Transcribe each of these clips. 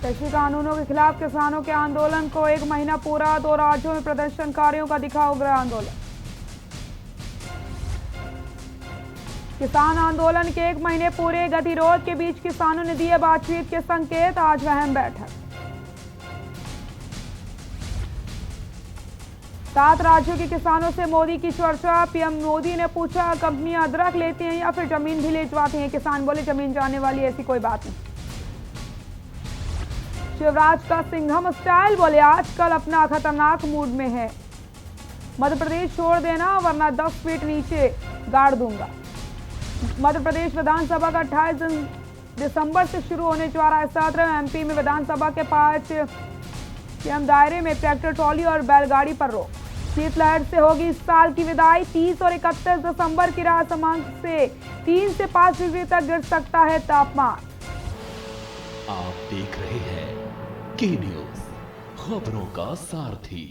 कृषि कानूनों के खिलाफ किसानों के आंदोलन को 1 महीना पूरा, 2 राज्यों में प्रदर्शनकारियों का दिखा उग्र आंदोलन। किसान आंदोलन के 1 महीने पूरे, गतिरोध के बीच किसानों ने दिए बातचीत के संकेत, आज अहम बैठक। 7 राज्यों के किसानों से मोदी की चर्चा, पीएम मोदी ने पूछा कंपनियां अदरक लेती हैं या फिर जमीन भी ले जाती हैं। किसान बोले जमीन जाने वाली ऐसी कोई बात नहीं। शिवराज का सिंघम स्टाइल, बोले आजकल अपना खतरनाक मूड में है। मध्य प्रदेश छोड़ देना वरना 10 फीट नीचे गाड़ दूंगा। मध्य प्रदेश विधानसभा का 28 दिसंबर से शुरू होने जा रहा है सत्र। एमपी में विधानसभा के 5 सीएम दायरे में ट्रैक्टर ट्रॉली और बैलगाड़ी पर रोक। शीतलहर से होगी इस साल की विदाई। 30 और 31 दिसंबर की रात समांक से 3 से 5 डिग्री तक गिर सकता है तापमान। आप देख रहे हैं के न्यूज, खबरों का सारथी।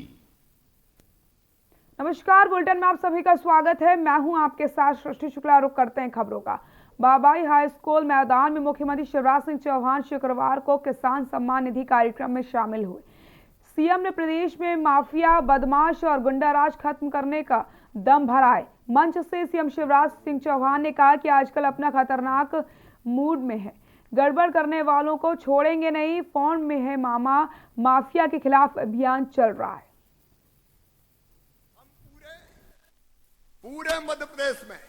नमस्कार, बुलेटिन में आप सभी का स्वागत है। मैं हूं आपके साथ सृष्टि शुक्ला। रुक करते हैं खबरों का। बाबाई हाई स्कूल मैदान में मुख्यमंत्री शिवराज सिंह चौहान शुक्रवार को किसान सम्मान निधि कार्यक्रम में शामिल हुए। सीएम ने प्रदेश में माफिया, बदमाश और गुंडाराज खत्म करने का दम भरा है। मंच से सीएम शिवराज सिंह चौहान ने कहा कि आजकल अपना खतरनाक मूड में है, गड़बड़ करने वालों को छोड़ेंगे नहीं। फोन में है मामा, माफिया के खिलाफ अभियान चल रहा है। पूरे मध्य प्रदेश में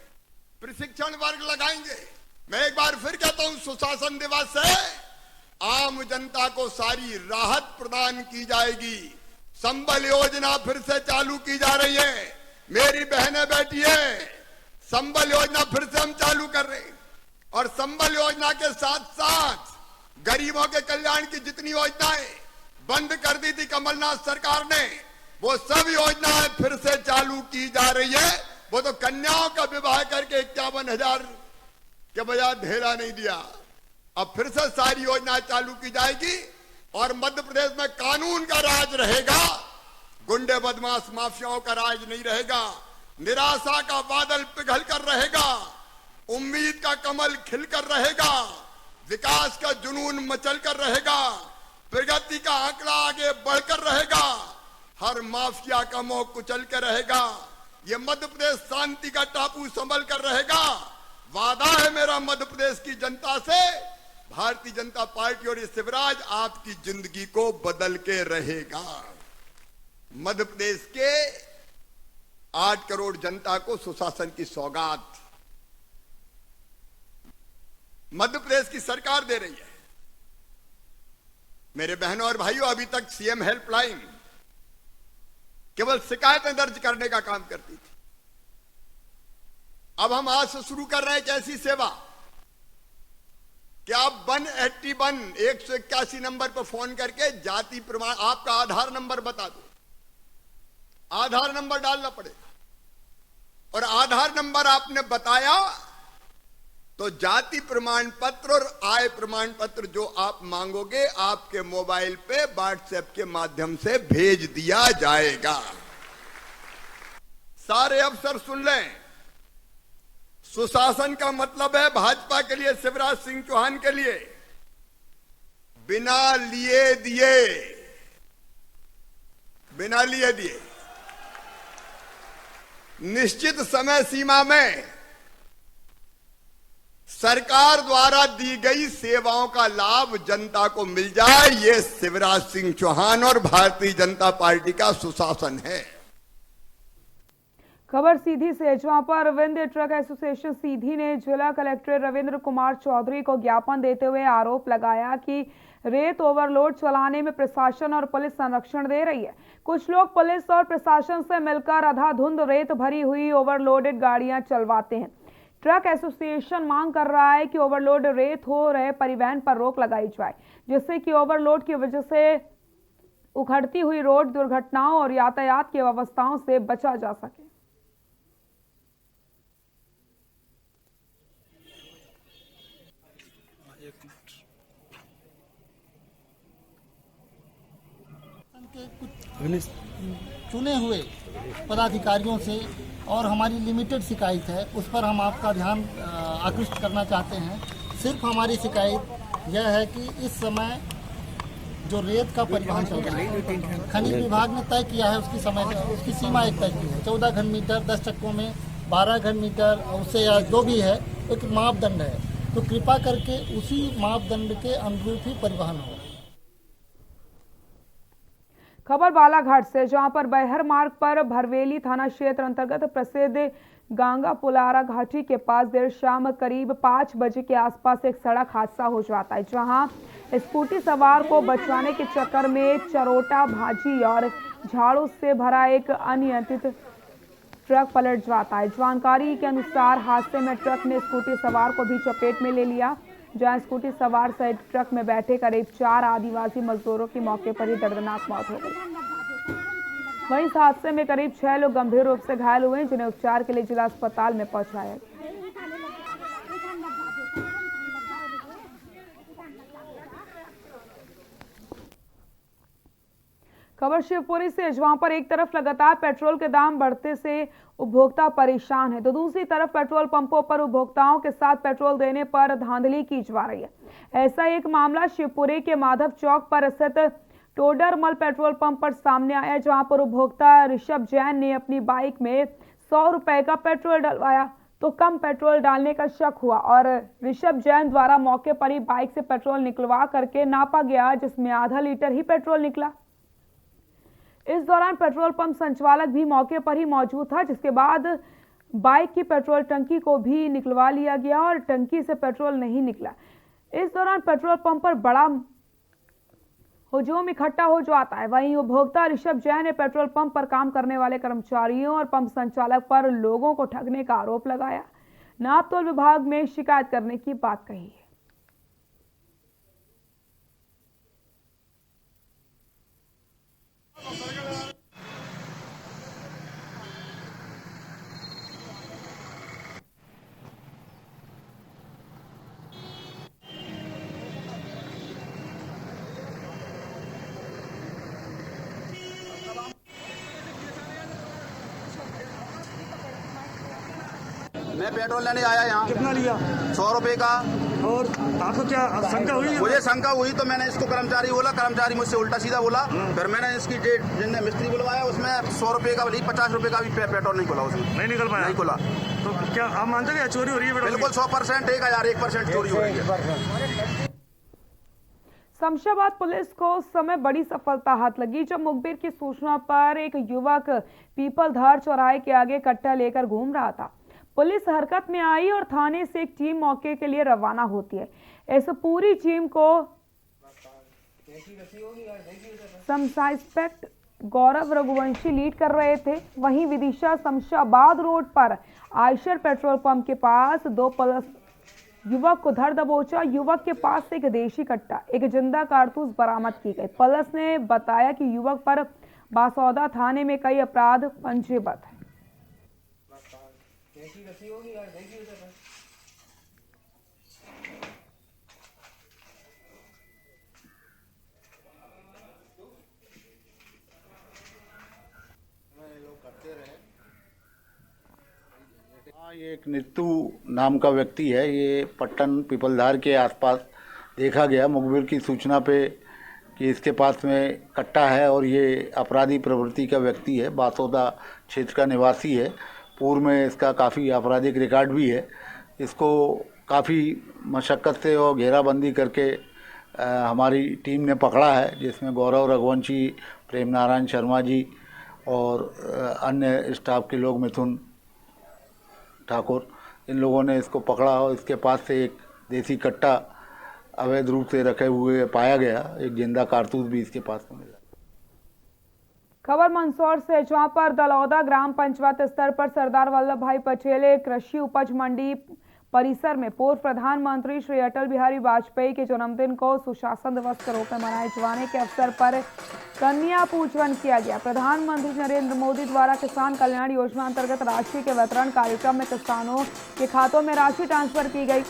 प्रशिक्षण वर्ग लगाएंगे। मैं एक बार फिर कहता हूं, सुशासन दिवस से आम जनता को सारी राहत प्रदान की जाएगी। संबल योजना फिर से चालू की जा रही है। मेरी बहनें बैठी है, संबल योजना फिर से हम चालू कर रहे हैं। और संबल योजना के साथ साथ गरीबों के कल्याण की जितनी योजनाएं बंद कर दी थी कमलनाथ सरकार ने, वो सब योजनाएं फिर से चालू की जा रही है। वो तो कन्याओं का विवाह करके 51,000 के बजाय ढेला नहीं दिया। अब फिर से सारी योजनाएं चालू की जाएगी और मध्य प्रदेश में कानून का राज रहेगा। गुंडे, बदमाश, माफियाओं का राज नहीं रहेगा। निराशा का बादल पिघल कर रहेगा, उम्मीद का कमल खिलकर रहेगा, विकास का जुनून मचल कर रहेगा, प्रगति का आंकड़ा आगे बढ़कर रहेगा, हर माफिया का मोह कुचल कर रहेगा। ये मध्य प्रदेश शांति का टापू संभल कर रहेगा। वादा है मेरा मध्य प्रदेश की जनता से, भारतीय जनता पार्टी और ये शिवराज आपकी जिंदगी को बदल के रहेगा। मध्य प्रदेश के 8 करोड़ जनता को सुशासन की सौगात मध्य प्रदेश की सरकार दे रही है। मेरे बहनों और भाइयों, अभी तक सीएम हेल्पलाइन केवल शिकायतें दर्ज करने का काम करती थी। अब हम आज से शुरू कर रहे हैं एक ऐसी सेवा कि आप 181 नंबर पर फोन करके जाति प्रमाण, आपका आधार नंबर बता दो, आधार नंबर डालना पड़ेगा। और आधार नंबर आपने बताया तो जाति प्रमाण पत्र और आय प्रमाण पत्र जो आप मांगोगे आपके मोबाइल पे व्हाट्सएप के माध्यम से भेज दिया जाएगा। सारे अफसर सुन लें, सुशासन का मतलब है भाजपा के लिए, शिवराज सिंह चौहान के लिए, बिना लिए दिए निश्चित समय सीमा में सरकार द्वारा दी गई सेवाओं का लाभ जनता को मिल जाए। ये शिवराज सिंह चौहान और भारतीय जनता पार्टी का सुशासन है। खबर सीधी से, जहां पर विंध्य ट्रक एसोसिएशन सीधी ने जिला कलेक्टर रविंद्र कुमार चौधरी को ज्ञापन देते हुए आरोप लगाया कि रेत ओवरलोड चलाने में प्रशासन और पुलिस संरक्षण दे रही है। कुछ लोग पुलिस और प्रशासन से मिलकर अंधाधुंध रेत भरी हुई ओवरलोडेड गाड़ियां चलवाते हैं। ट्रक एसोसिएशन मांग कर रहा है कि ओवरलोड रेत हो रहे परिवहन पर रोक लगाई जाए, जिससे कि ओवरलोड की वजह से उखड़ती हुई रोड दुर्घटनाओं और यातायात की अवस्थाओं से बचा जा सके। कुछ चुने हुए पदाधिकारियों से और हमारी लिमिटेड शिकायत है, उस पर हम आपका ध्यान आकृष्ट करना चाहते हैं। सिर्फ हमारी शिकायत यह है कि इस समय जो रेत का परिवहन चलता है। खनिज विभाग ने तय किया है उसकी सीमा एक तय की है, 14 घन मीटर, 10 ट्रकों में 12 घन मीटर, उससे या जो भी है एक मापदंड है। तो कृपा करके उसी मापदंड के अनुरूप ही परिवहन हो। खबर बालाघाट से, जहां पर बैहर मार्ग पर भरवेली थाना क्षेत्र अंतर्गत प्रसिद्ध गांगा पुलारा घाटी के पास देर शाम करीब 5 बजे के आसपास एक सड़क हादसा हो जाता है, जहां स्कूटी सवार को बचाने के चक्कर में चरोटा भाजी और झाड़ू से भरा एक अनियंत्रित ट्रक पलट जाता है। जानकारी के अनुसार हादसे में ट्रक ने स्कूटी सवार को भी चपेट में ले लिया, जहां स्कूटी सवार सहित ट्रक में बैठे करीब 4 आदिवासी मजदूरों की मौके पर ही दर्दनाक मौत हो गई। वहीं इस हादसे में करीब 6 लोग गंभीर रूप से घायल हुए, जिन्हें उपचार के लिए जिला अस्पताल में पहुंचाया गया। खबर शिवपुरी से, जहां पर एक तरफ लगातार पेट्रोल के दाम बढ़ते से उपभोक्ता परेशान है, तो दूसरी तरफ पेट्रोल पंपों पर उपभोक्ताओं के साथ पेट्रोल देने पर धांधली की जा रही है। ऐसा एक मामला शिवपुरी के माधव चौक पर स्थित टोडरमल पेट्रोल पंप पर सामने आया, जहां पर उपभोक्ता ऋषभ जैन ने अपनी बाइक में 100 रुपए का पेट्रोल डलवाया तो कम पेट्रोल डालने का शक हुआ और ऋषभ जैन द्वारा मौके पर ही बाइक से पेट्रोल निकलवा करके नापा गया, जिसमें आधा लीटर ही पेट्रोल निकला। इस दौरान पेट्रोल पंप संचालक भी मौके पर ही मौजूद था, जिसके बाद बाइक की पेट्रोल टंकी को भी निकलवा लिया गया और टंकी से पेट्रोल नहीं निकला। इस दौरान पेट्रोल पंप पर बड़ा हुजूम इकट्ठा हो जाता है। वहीं उपभोक्ता ऋषभ जैन ने पेट्रोल पंप पर काम करने वाले कर्मचारियों और पंप संचालक पर लोगों को ठगने का आरोप लगाया, नापतोल विभाग में शिकायत करने की बात कही है। मैं पेट्रोल लेने आया यहाँ। कितना लिया? 100 रुपए का। और आपको क्या शंका हुई? मुझे शंका हुई तो मैंने इसको कर्मचारी बोला, कर्मचारी मुझसे उल्टा सीधा बोला। फिर मैंने इसकी डेट जिनने मिस्त्री बुलवाया उसमें 100 रुपए का भले 50 रुपए का भी पेट्रोल नहीं खुला, उसमें नहीं निकल पाया। नहीं खुला। तो क्या आप मानते हैं चोरी हो रही है? बिल्कुल 100%, 1001% चोरी हो रही है। शमशाबाद पुलिस को उस समय बड़ी सफलता हाथ लगी जब मुखबिर की सूचना पर एक युवक पीपलधार चौराहे के आगे कट्टा लेकर घूम रहा था। पुलिस हरकत में आई और थाने से एक टीम मौके के लिए रवाना होती है। इस पूरी टीम को इंस्पेक्टर गौरव रघुवंशी लीड कर रहे थे। वहीं विदिशा शमशाबाद रोड पर आयशर पेट्रोल पंप के पास 2 पुलिस युवक को धर दबोचा। युवक के पास से एक देशी कट्टा, एक जिंदा कारतूस बरामद की गई। पुलिस ने बताया कि युवक पर बासौदा थाने में कई अपराध पंजीबद्ध है। ये एक नित्तू नाम का व्यक्ति है। ये पट्टन पीपलधार के आसपास देखा गया मुखबिर की सूचना पे कि इसके पास में कट्टा है और ये अपराधी प्रवृत्ति का व्यक्ति है। बासौदा क्षेत्र का निवासी है। पूर्व में इसका काफ़ी आपराधिक रिकॉर्ड भी है। इसको काफ़ी मशक्क़त से और घेराबंदी करके हमारी टीम ने पकड़ा है, जिसमें गौरव रघुवंशी, प्रेम नारायण शर्मा जी और अन्य स्टाफ के लोग, मिथुन ठाकुर, इन लोगों ने इसको पकड़ा और इसके पास से एक देसी कट्टा अवैध रूप से रखे हुए पाया गया। एक जिंदा कारतूस भी इसके पास में मिला। खबर मंदसौर से, जहां पर दलौदा ग्राम पंचायत स्तर पर सरदार वल्लभ भाई पटेल कृषि उपज मंडी परिसर में पूर्व प्रधानमंत्री श्री अटल बिहारी वाजपेयी के जन्मदिन को सुशासन दिवस के रूप में मनाए जाने के अवसर पर कन्या पूजन किया गया। प्रधानमंत्री नरेंद्र मोदी द्वारा किसान कल्याण योजना अंतर्गत राशि के वितरण कार्यक्रम में किसानों के खातों में राशि ट्रांसफर की गई।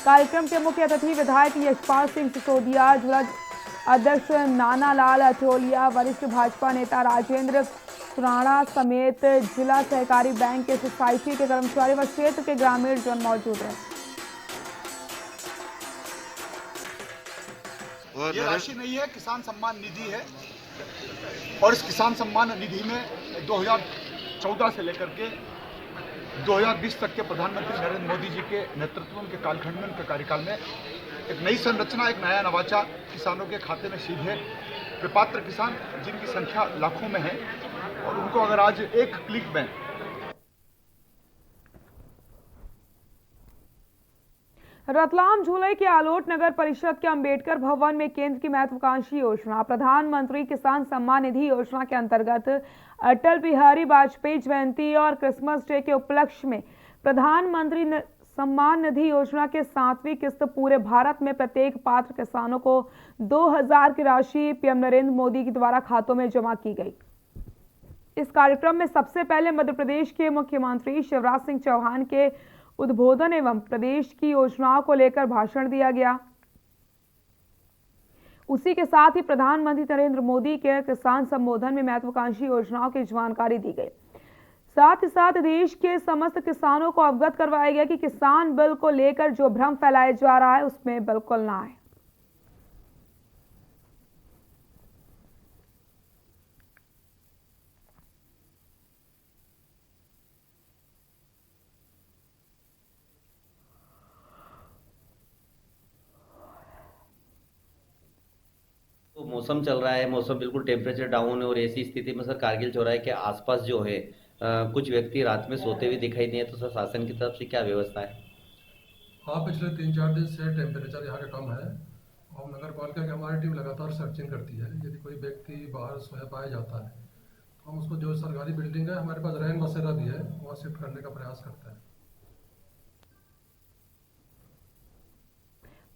कार्यक्रम के मुख्य अतिथि विधायक यशपाल सिंह सिसोदिया, जिला अध्यक्ष नाना लाल अठोलिया, वरिष्ठ भाजपा नेता राजेंद्र सुराणा समेत जिला सहकारी बैंक के सोसाइटी के कर्मचारी व क्षेत्र के ग्रामीण जन मौजूद रहे। ये राशि नहीं है, किसान सम्मान निधि है। और इस किसान सम्मान निधि में 2014 से लेकर के 2020 तक के प्रधानमंत्री नरेंद्र मोदी जी के नेतृत्व के कालखंड में, उनके कार्यकाल में एक नई संरचना, एक नया नवाचार किसानों के खाते में सीधे पात्र किसान जिनकी संख्या लाखों में है, और उनको अगर आज एक क्लिक में रतलाम झुलई के आलोट नगर परिषद के अंबेडकर भवन में केंद्र की महत्वाकांक्षी योजना प्रधानमंत्री किसान सम्मान निधि योजना के अंतर्गत अटल बिहारी वाजपेयी जयंती और क्रिसमस डे के उपलक्ष्य में प्रधानमंत्री सम्मान निधि योजना के 7वीं किस्त पूरे भारत में प्रत्येक पात्र किसानों को 2000 की राशि पीएम नरेंद्र मोदी के द्वारा खातों में जमा की गई। इस कार्यक्रम में सबसे पहले मध्य प्रदेश के मुख्यमंत्री शिवराज सिंह चौहान के उद्बोधन एवं प्रदेश की योजनाओं को लेकर भाषण दिया गया। उसी के साथ ही प्रधानमंत्री नरेंद्र मोदी के किसान संबोधन में महत्वाकांक्षी योजनाओं की जानकारी दी गई। साथ ही साथ देश के समस्त किसानों को अवगत करवाया गया कि किसान बिल को लेकर जो भ्रम फैलाया जा रहा है उसमें बिल्कुल ना आए। तो मौसम चल रहा है, मौसम बिल्कुल टेम्परेचर डाउन है और ऐसी स्थिति में सर कारगिल चौराहे के आसपास जो है कुछ व्यक्ति रात में सोते हुए दिखाई दिए, तो सर शासन की तरफ से क्या व्यवस्था है? हाँ, पिछले 3-4 दिन से टेम्परेचर यहाँ का कम है और नगर पालिका की हमारी टीम लगातार सर्चिंग करती है। यदि कोई व्यक्ति बाहर सोया पाया जाता है तो हम उसको, जो सरकारी बिल्डिंग है हमारे पास रैन बसेरा भी है, वहाँ शिफ्ट करने का प्रयास करते हैं।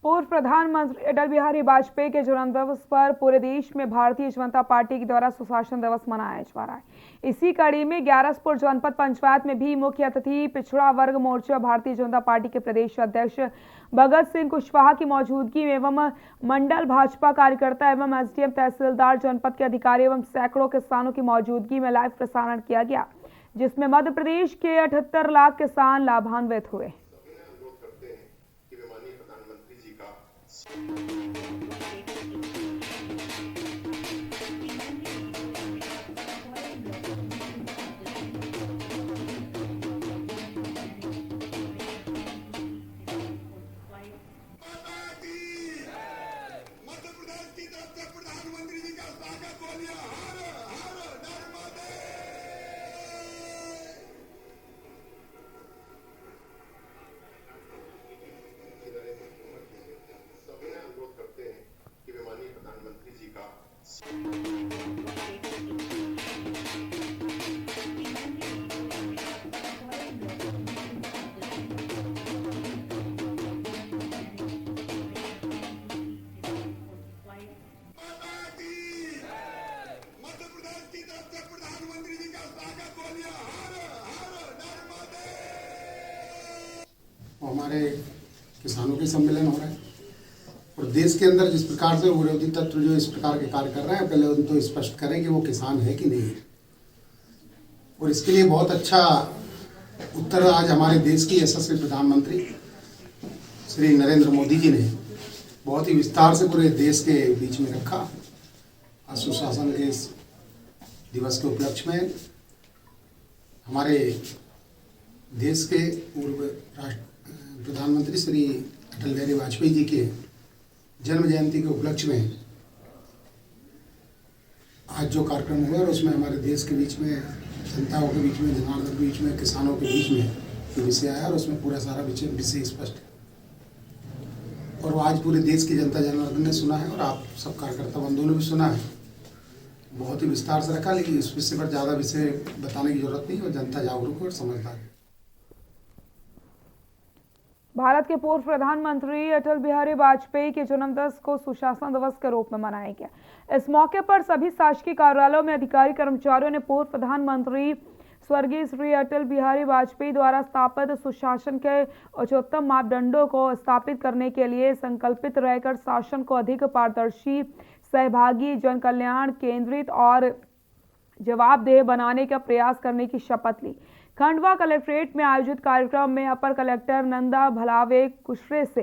पूर्व प्रधानमंत्री अटल बिहारी वाजपेयी के जन्मदिवस पर पूरे देश में भारतीय जनता पार्टी के द्वारा सुशासन दिवस मनाया जा रहा है। इसी कड़ी में ग्यारसपुर जनपद पंचायत में भी मुख्य अतिथि पिछड़ा वर्ग मोर्चा भारतीय जनता पार्टी के प्रदेश अध्यक्ष भगत सिंह कुशवाहा की मौजूदगी में एवं मंडल भाजपा कार्यकर्ता एवं एसडीएम तहसीलदार जनपद के अधिकारी एवं सैकड़ों किसानों की मौजूदगी में लाइव प्रसारण किया गया, जिसमें मध्य प्रदेश के 78 लाख किसान लाभान्वित हुए। हमारे किसानों के सम्मेलन हो रहे हैं और देश के अंदर जिस प्रकार से विरोधी तत्व जो इस प्रकार के कार्य कर रहे हैं, पहले उनको स्पष्ट करें कि वो किसान है कि नहीं है। और इसके लिए बहुत अच्छा उत्तर आज हमारे देश की यशस्वी प्रधानमंत्री श्री नरेंद्र मोदी जी ने बहुत ही विस्तार से पूरे देश के बीच में रखा। सुशासन के इस दिवस के उपलक्ष्य में हमारे देश के पूर्व प्रधानमंत्री श्री अटल बिहारी वाजपेयी जी के जन्म जयंती के उपलक्ष्य में आज जो कार्यक्रम हुआ और उसमें हमारे देश के बीच में, जनताओं के बीच में, जनार्दन के बीच में, किसानों के बीच में जो विषय आया और उसमें पूरा सारा विषय स्पष्ट है और आज पूरे देश की जनता जनार्दन ने सुना है और आप सब कार्यकर्ता बंधुओं ने भी सुना है। बहुत ही विस्तार से रखा, लेकिन इस विषय पर ज़्यादा विषय बताने की जरूरत नहीं और जनता जागरूक और समझदार है। भारत के पूर्व प्रधानमंत्री अटल बिहारी वाजपेयी के जन्मदिवस को सुशासन दिवस के रूप में मनाया गया। इस मौके पर सभी शासकीय कार्यालयों में अधिकारी कर्मचारियों ने पूर्व प्रधानमंत्री स्वर्गीय श्री अटल बिहारी वाजपेयी द्वारा स्थापित सुशासन के उच्चतम मापदंडों को स्थापित करने के लिए संकल्पित रहकर शासन को अधिक पारदर्शी, सहभागी, जन कल्याण केंद्रित और जवाबदेह बनाने का प्रयास करने की शपथ ली। खंडवा कलेक्ट्रेट में आयोजित कार्यक्रम में अपर कलेक्टर नंदा भलावे कुशरे से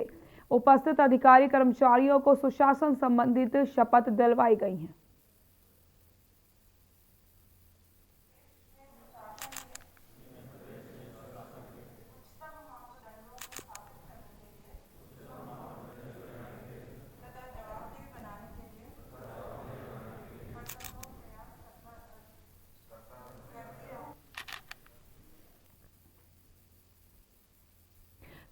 उपस्थित अधिकारी कर्मचारियों को सुशासन संबंधित शपथ दिलवाई गई है।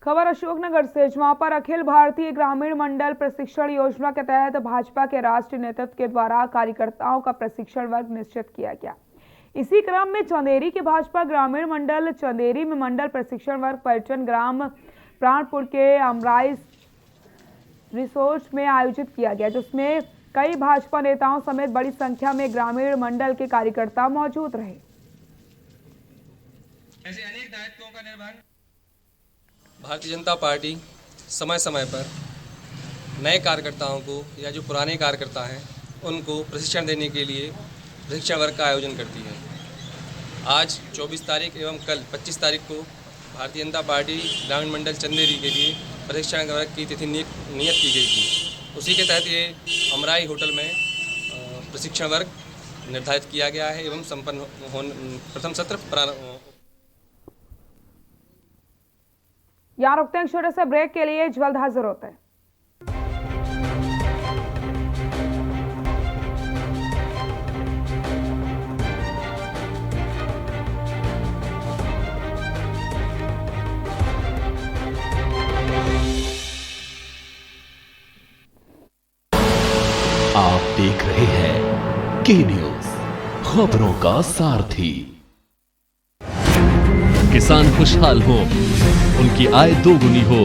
खबर अशोकनगर से, जहां पर अखिल भारतीय ग्रामीण मंडल प्रशिक्षण योजना के तहत भाजपा के राष्ट्रीय नेतृत्व के द्वारा कार्यकर्ताओं का प्रशिक्षण वर्ग निश्चित किया गया। इसी क्रम में चंदेरी के भाजपा ग्रामीण मंडल चंदेरी में मंडल प्रशिक्षण वर्ग पर्यटन ग्राम प्राणपुर के अमराई रिसोर्ट में आयोजित किया गया, जिसमें कई भाजपा नेताओं समेत बड़ी संख्या में ग्रामीण मंडल के कार्यकर्ता मौजूद रहे। ऐसे अनेक दायित्वों का निर्वहन भारतीय जनता पार्टी समय समय पर नए कार्यकर्ताओं को या जो पुराने कार्यकर्ता हैं उनको प्रशिक्षण देने के लिए प्रशिक्षण वर्ग का आयोजन करती है। आज 24 तारीख एवं कल 25 तारीख को भारतीय जनता पार्टी ग्रामीण मंडल चंदेरी के लिए प्रशिक्षण वर्ग की तिथि नियत की गई थी। उसी के तहत ये अमराई होटल में प्रशिक्षण वर्ग निर्धारित किया गया है एवं संपन्न प्रथम सत्र प्रारंभ। यहाँ रुकते हैं छोटे से ब्रेक के लिए, जल्द हाजिर होते हैं। आप देख रहे हैं के न्यूज, खबरों का सारथी। किसान खुशहाल हो, उनकी आय दोगुनी हो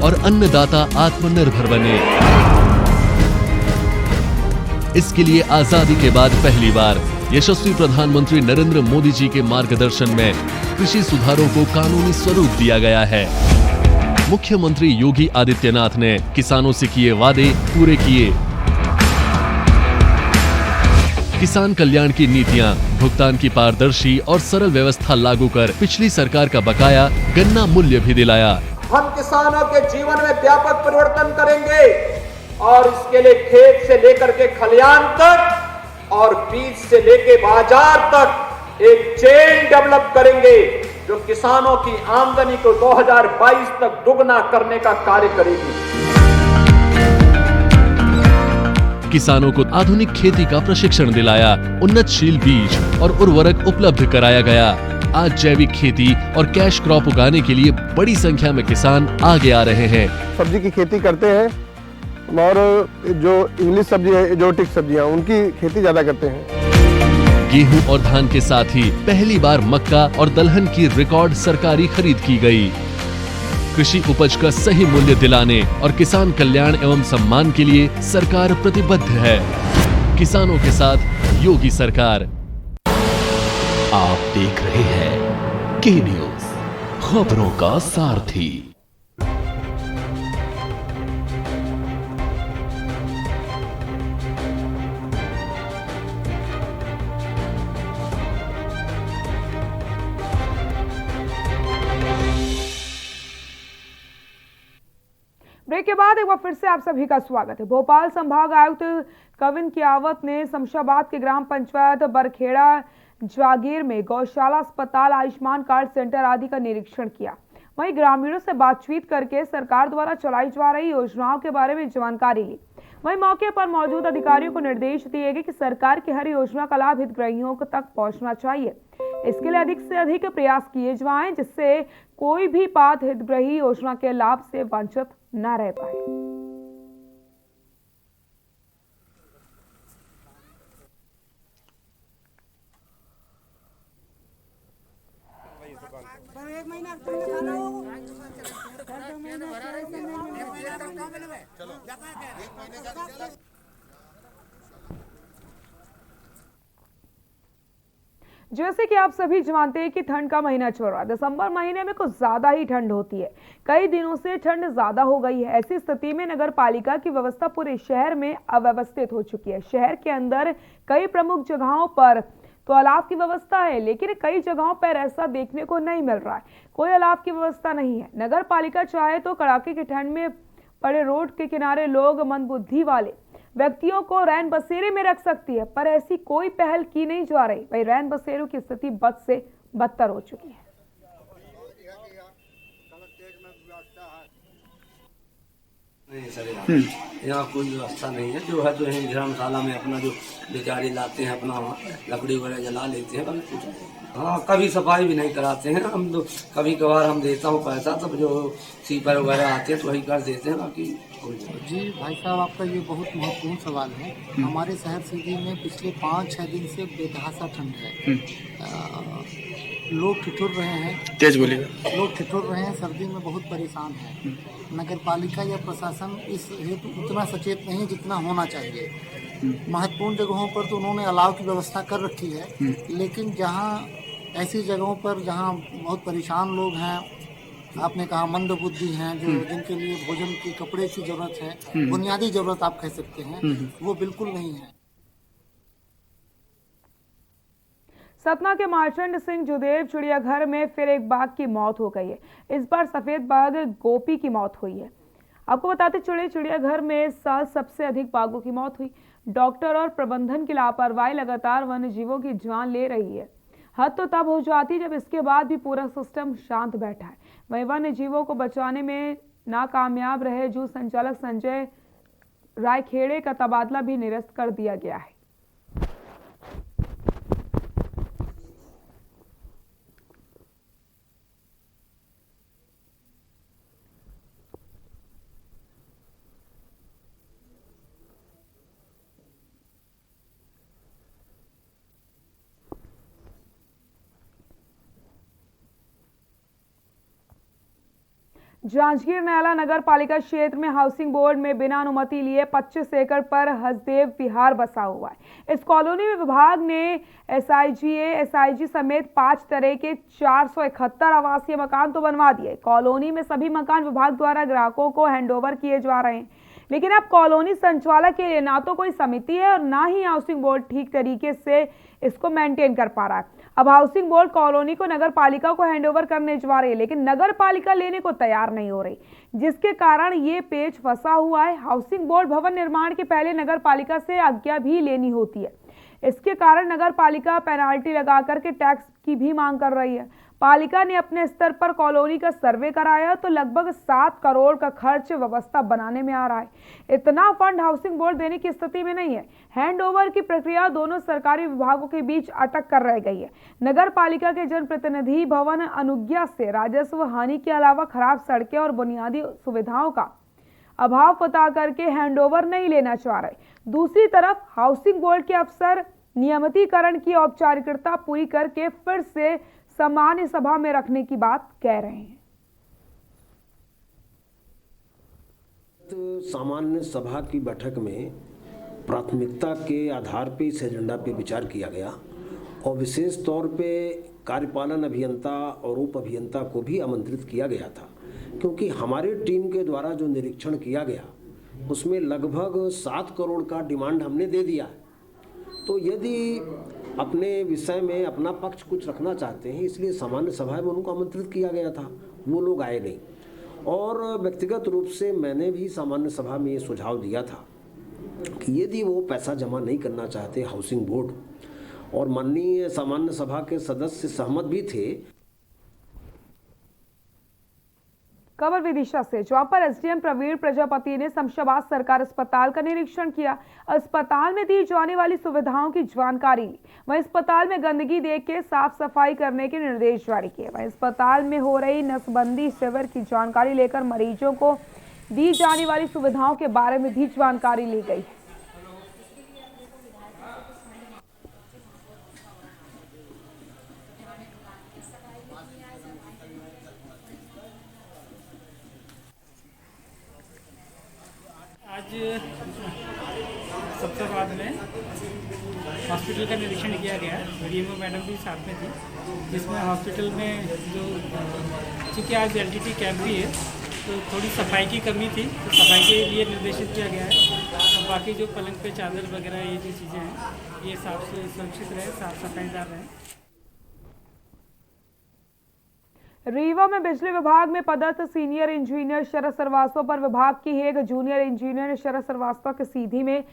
और अन्नदाता आत्मनिर्भर बने। इसके लिए आजादी के बाद पहली बार यशस्वी प्रधानमंत्री नरेंद्र मोदी जी के मार्गदर्शन में कृषि सुधारों को कानूनी स्वरूप दिया गया है। मुख्यमंत्री योगी आदित्यनाथ ने किसानों से किए वादे पूरे किए। किसान कल्याण की नीतियां, भुगतान की पारदर्शी और सरल व्यवस्था लागू कर पिछली सरकार का बकाया गन्ना मूल्य भी दिलाया। हम किसानों के जीवन में व्यापक परिवर्तन करेंगे और इसके लिए खेत से लेकर के खलियान तक और बीज से लेके बाजार तक एक चेन डेवलप करेंगे जो किसानों की आमदनी को 2022 तक दुगना करने का कार्य करेगी। किसानों को आधुनिक खेती का प्रशिक्षण दिलाया, उन्नतशील बीज और उर्वरक उपलब्ध कराया गया। आज जैविक खेती और कैश क्रॉप उगाने के लिए बड़ी संख्या में किसान आगे आ रहे हैं। सब्जी की खेती करते हैं और जो इंग्लिश सब्जी है, एक्जोटिक सब्जियां, उनकी खेती ज्यादा करते हैं। गेहूं और धान के साथ ही पहली बार मक्का और दलहन की रिकॉर्ड सरकारी खरीद की गई। कृषि उपज का सही मूल्य दिलाने और किसान कल्याण एवं सम्मान के लिए सरकार प्रतिबद्ध है। किसानों के साथ योगी सरकार। आप देख रहे हैं के न्यूज, खबरों का सारथी। ब्रेक के बाद एक बार फिर से आप सभी का स्वागत है। भोपाल संभाग आयुक्त कविन कियावत ने शमशाबाद के ग्राम पंचायत बरखेड़ा जागीर में गौशाला, अस्पताल, आयुष्मान कार्ड सेंटर आदि का निरीक्षण किया। वहीं ग्रामीणों से बातचीत करके सरकार द्वारा चलाई जा रही योजनाओं के बारे में जानकारी ली। वहीं मौके पर मौजूद अधिकारियों को निर्देश दिए गए कि सरकार की हर योजना का लाभ हितग्राहियों तक पहुंचना चाहिए। इसके लिए अधिक से अधिक प्रयास किए जाएं जिससे कोई भी पात्र हितग्राही योजना के लाभ से वंचित न रह पाए। जैसे कि आप सभी जानते हैं कि ठंड का महीना चल रहा है। दिसंबर महीने में कुछ ज्यादा ही ठंड होती है। कई दिनों से ठंड ज्यादा हो गई है। ऐसी स्थिति में नगर पालिका की व्यवस्था पूरे शहर में अव्यवस्थित हो चुकी है। शहर के अंदर कई प्रमुख जगहों पर तो अलाव की व्यवस्था है, लेकिन कई जगहों पर ऐसा देखने को नहीं मिल रहा है। कोई अलाव की व्यवस्था नहीं है। नगर पालिका चाहे तो कड़ाके की ठंड में पड़े रोड के किनारे लोग मंदबुद्धि वाले व्यक्तियों को रैन बसेरे में रख सकती है, पर ऐसी कोई पहल की नहीं जा रही। वही रैन बसेरों की स्थिति बद से बदतर हो चुकी है। नहीं सर, यहाँ कोई व्यवस्था नहीं है। जो है तो यहीं धर्मशाला में अपना जो बेचारे लाते हैं, अपना लकड़ी वगैरह जला लेते हैं, बस कुछ। हाँ, कभी सफाई भी नहीं कराते हैं। हम तो कभी कभार हम देता हूँ पैसा, तब जो सीपर वगैरह आते हैं तो वही कर देते हैं, बाकी जी भाई साहब, आपका ये बहुत महत्वपूर्ण सवाल है। हमारे शहर सीधी में पिछले 5-6 दिन से बेतहासा ठंड है। लोग ठिठुर रहे हैं, तेज बोलिएगा। लोग ठिठुर रहे हैं, सर्दी में बहुत परेशान हैं। नगर पालिका या प्रशासन इस हेतु उतना सचेत नहीं जितना होना चाहिए। महत्वपूर्ण जगहों पर तो उन्होंने अलाव की व्यवस्था कर रखी है, लेकिन जहां ऐसी जगहों पर जहां बहुत परेशान लोग हैं, आपने कहा मंदबुद्धि हैं, जो जिनके लिए भोजन की कपड़े की जरूरत है, बुनियादी जरूरत आप कह सकते हैं, वो बिल्कुल नहीं है। सतना के मार्चेंट सिंह जुदेव चिड़ियाघर में फिर एक बाघ की मौत हो गई है। इस बार सफेद बाघ गोपी की मौत हुई है। आपको बताते चले, चिड़ियाघर में इस साल सबसे अधिक बाघों की मौत हुई। डॉक्टर और प्रबंधन की लापरवाही लगातार वन्य जीवों की जान ले रही है। हद तो तब हो जाती जब इसके बाद भी पूरा सिस्टम शांत बैठा है। वहीं वन्य जीवों को बचाने में नाकामयाब रहे जू संचालक संजय रायखेड़े का तबादला भी निरस्त कर दिया गया है। जांजगीर नयाला नगर पालिका क्षेत्र में हाउसिंग बोर्ड में बिना अनुमति लिए 25 एकड़ पर हसदेव विहार बसा हुआ है। इस कॉलोनी में विभाग ने एसआईजी समेत 5 तरह के 471 आवासीय मकान तो बनवा दिए। कॉलोनी में सभी मकान विभाग द्वारा ग्राहकों को हैंडओवर किए जा रहे हैं, लेकिन अब कॉलोनी संचालक के लिए ना तो कोई समिति है और ना ही हाउसिंग बोर्ड ठीक तरीके से इसको मेंटेन कर पा रहा है। अब हाउसिंग बोर्ड कॉलोनी को नगर पालिका को हैंडओवर करने जा रही है, लेकिन नगर पालिका लेने को तैयार नहीं हो रही, जिसके कारण ये पेच फंसा हुआ है। हाउसिंग बोर्ड भवन निर्माण के पहले नगर पालिका से आज्ञा भी लेनी होती है। इसके कारण नगर पालिका पेनाल्टी लगा करके टैक्स की भी मांग कर रही है। पालिका ने अपने स्तर पर कॉलोनी का सर्वे कराया तो लगभग 7 करोड़ का खर्च व्यवस्था बनाने में आ रहा है। इतना फंड हाउसिंग बोर्ड देने की स्थिति में नहीं है। हैंडओवर की प्रक्रिया दोनों सरकारी विभागों के बीच अटक कर रह गई है। नगर पालिका के जनप्रतिनिधि भवन अनुज्ञा से राजस्व हानि के अलावा खराब सड़कें और बुनियादी सुविधाओं का अभाव बता करके हैंडओवर नहीं लेना चाह रहे। दूसरी तरफ हाउसिंग बोर्ड के अफसर नियमितीकरण की औपचारिकता पूरी करके फिर से सामान्य सभा में रखने की बात कह रहे हैं। तो सामान्य सभा की बैठक में प्राथमिकता के आधार पर इस एजेंडा पे विचार किया गया और विशेष तौर पे कार्यपालन अभियंता और उप अभियंता को भी आमंत्रित किया गया था, क्योंकि हमारे टीम के द्वारा जो निरीक्षण किया गया उसमें लगभग 7 करोड़ का डिमांड हमने दे दिया है। तो यदि अपने विषय में अपना पक्ष कुछ रखना चाहते हैं, इसलिए सामान्य सभा में उनको आमंत्रित किया गया था, वो लोग आए नहीं। और व्यक्तिगत रूप से मैंने भी सामान्य सभा में ये सुझाव दिया था कि यदि वो पैसा जमा नहीं करना चाहते हाउसिंग बोर्ड, और माननीय सामान्य सभा के सदस्य सहमत भी थे। खबर विदिशा से, जहां पर एसडीएम प्रवीण प्रजापति ने शमशाबाद सरकार अस्पताल का निरीक्षण किया। अस्पताल में दी जाने वाली सुविधाओं की जानकारी ली। वहीं अस्पताल में गंदगी देख के साफ सफाई करने के निर्देश जारी किए। वहीं अस्पताल में हो रही नसबंदी शिविर की जानकारी लेकर मरीजों को दी जाने वाली सुविधाओं के बारे में भी जानकारी ली गई। आज शमशाबाद में हॉस्पिटल का निरीक्षण किया गया। डीएमओ मैडम भी साथ में थी, जिसमें हॉस्पिटल में जो चूँकि आज LTT कैंप भी है तो थोड़ी सफाई की कमी थी, तो सफाई के लिए निर्देशित किया गया है। बाकी जो पलंग पे चादर वगैरह ये जो चीज़ें हैं ये साफ से सुरक्षित रहे, साफ सफाईदार रहें। रीवा में बिजली विभाग में पदस्थ सीनियर इंजीनियर शरद श्रीवास्तव पर विभाग की एक जूनियर इंजीनियर ने शरद श्रीवास्तव के सीधी में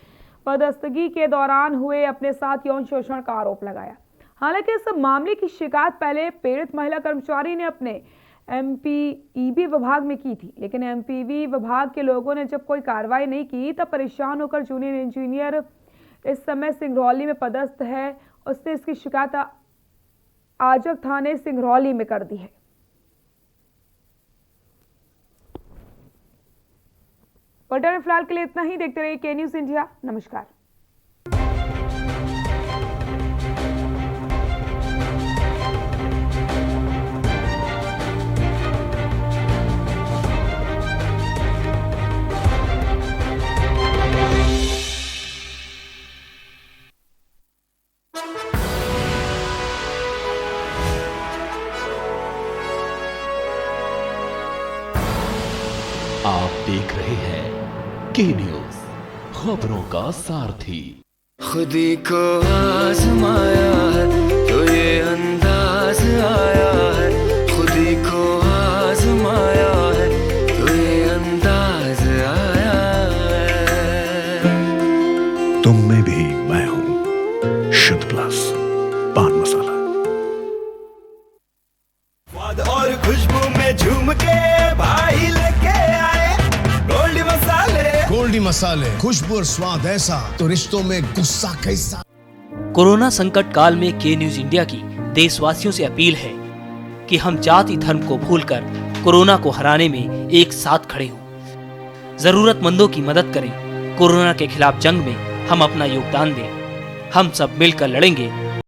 पदस्थगी के दौरान हुए अपने साथ यौन शोषण का आरोप लगाया। हालांकि इस मामले की शिकायत पहले पीड़ित महिला कर्मचारी ने अपने एमपीईबी विभाग में की थी, लेकिन एमपीवी विभाग के लोगों ने जब कोई कार्रवाई नहीं की तब परेशान होकर जूनियर इंजीनियर इस समय सिंगरौली में पदस्थ है, उसने इसकी शिकायत आजक थाने सिंगरौली में कर दी है। बुलेटिन में फिलहाल के लिए इतना ही। देखते रहिए के न्यूज़ इंडिया। नमस्कार। आप देख रहे हैं के न्यूज़, खबरों का सारथी। खुदी को आजमाया है तो ये अंदाज आया है, खुदी को आजमाया है तो ये अंदाज आया है। तुम में भी मैं हूं, शुद्ध प्लस पान मसाला। स्वाद और खुशबू में झूम के भाई लेके आए गोल्डी मसाले। गोल्डी मसाले, खुशबू और स्वाद ऐसा तो रिश्तों में गुस्सा कैसा। कोरोना संकट काल में के न्यूज इंडिया की देशवासियों से अपील है कि हम जाति धर्म को भूलकर कोरोना को हराने में एक साथ खड़े हों, जरूरतमंदों की मदद करें। कोरोना के खिलाफ जंग में हम अपना योगदान दें। हम सब मिलकर लड़ेंगे